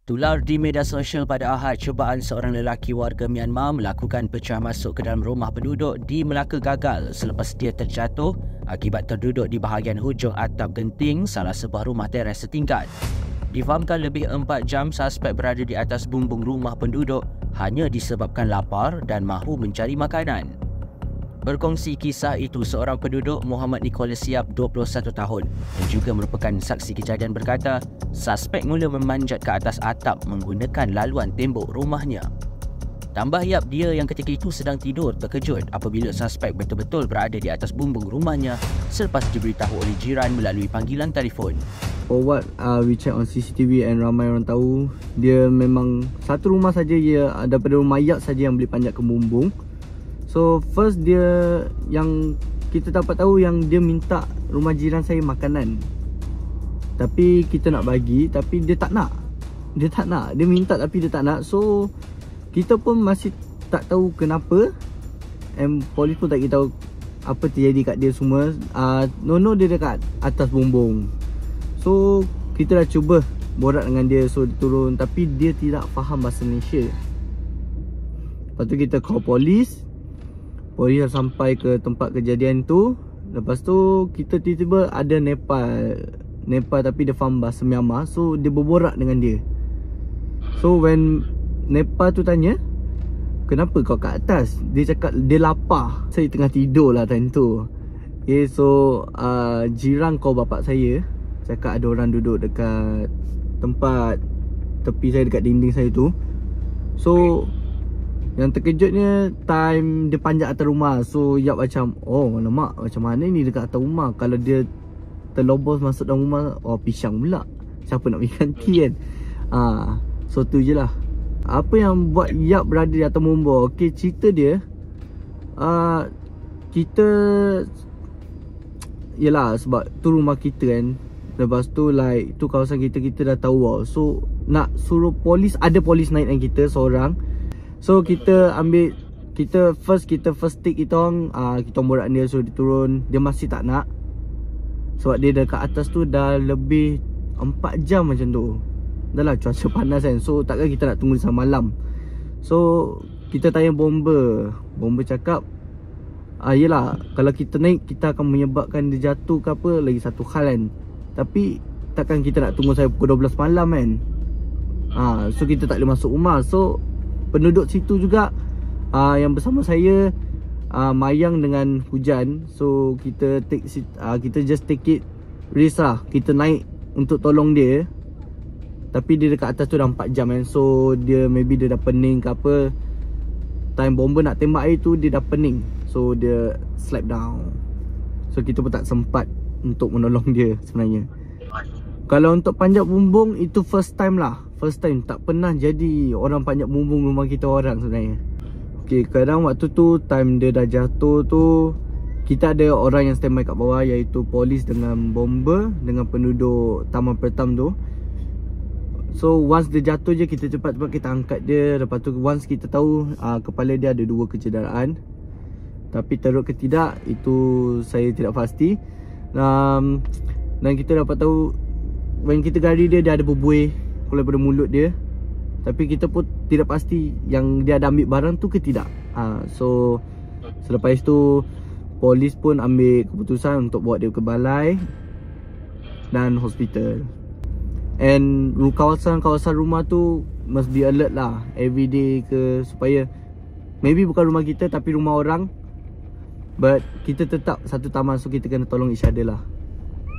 Tular di media sosial pada Ahad, cubaan seorang lelaki warga Myanmar melakukan pecah masuk ke dalam rumah penduduk di Melaka gagal selepas dia terjatuh akibat terduduk di bahagian hujung atap genting salah sebuah rumah teres setingkat. Difahamkan lebih 4 jam suspek berada di atas bumbung rumah penduduk hanya disebabkan lapar dan mahu mencari makanan. Berkongsi kisah itu, seorang penduduk Muhammad Nicholas Yap, 21 tahun yang juga merupakan saksi kejadian berkata, suspek mula memanjat ke atas atap menggunakan laluan tembok rumahnya. Tambah Yap, dia yang ketika itu sedang tidur terkejut apabila suspek betul-betul berada di atas bumbung rumahnya selepas diberitahu oleh jiran melalui panggilan telefon. For what we check on CCTV and ramai orang tahu, dia memang satu rumah saja, dia daripada rumah Yap saja yang boleh panjat ke bumbung. So first dia yang kita dapat tahu yang dia minta rumah jiran saya makanan. Tapi kita nak bagi tapi dia tak nak. Dia tak nak. Dia minta tapi dia tak nak. So kita pun masih tak tahu kenapa. And polis pun tak tahu apa terjadi kat dia semua. Nono dia dekat atas bumbung. So kita dah cuba borak dengan dia, so dia turun tapi dia tidak faham bahasa Malaysia. Lepas tu kita call polis. Polis dah sampai ke tempat kejadian tu. Lepas tu kita tiba-tiba ada Nepal tapi dia faham bahasa Myanmar. So dia berborak dengan dia. So when Nepal tu tanya, kenapa kau kat atas? Dia cakap dia lapar. Saya tengah tidur lah time tu. Okay, so jiran kau bapak saya cakap ada orang duduk dekat tempat tepi saya, dekat dinding saya tu. So yang terkejutnya time dia panjat atas rumah. So Yap macam, oh alamak, macam mana ni dekat atas rumah? Kalau dia terlobos masuk dalam rumah, oh pisang pula, siapa nak pergi ganti kan. So tu je lah apa yang buat Yap berada di atas bumbung. Okay, cerita dia, kita, yelah sebab tu rumah kita kan. Lepas tu like tu kawasan kita dah tahu wow. So nak suruh polis, ada polis naik dengan kita seorang. So kita ambil, kita first take kita orang, kita borak dia, so dia turun. Dia masih tak nak sebab dia dekat atas tu dah lebih 4 jam macam tu. Dah lah cuaca panas kan. So takkan kita nak tunggu sampai malam. So kita tanya bomber. Bomber cakap, yelah kalau kita naik kita akan menyebabkan dia jatuh ke apa, lagi satu hal kan. Tapi takkan kita nak tunggu sampai pukul 12 malam kan. So kita tak boleh masuk rumah. So penduduk situ juga yang bersama saya mayang dengan hujan. So kita just take it risk lah. Kita naik untuk tolong dia. Tapi dia dekat atas tu dah 4 jam kan. So dia maybe dia dah pening ke apa. Time bomber nak tembak air tu dia dah pening. So dia slap down. So kita pun tak sempat untuk menolong dia sebenarnya. Kalau untuk panjat bumbung itu first time lah. First time, tak pernah jadi orang panjat bumbung rumah kita orang sebenarnya. Okay, kadang waktu tu time dia dah jatuh tu, kita ada orang yang standby kat bawah, iaitu polis dengan bomber dengan penduduk Taman Pertam tu. So once dia jatuh je, kita cepat-cepat kita angkat dia. Lepas tu once kita tahu kepala dia ada 2 kecederaan. Tapi teruk ke tidak, itu saya tidak pasti. Dan kita dapat tahu when kita gari dia ada berbuih keluar daripada mulut dia. Tapi kita pun tidak pasti yang dia ada ambil barang tu ke tidak. So selepas tu polis pun ambil keputusan untuk bawa dia ke balai dan hospital. And kawasan rumah tu must be alert lah everyday ke, supaya maybe bukan rumah kita tapi rumah orang, but kita tetap satu taman, so kita kena tolong each other lah.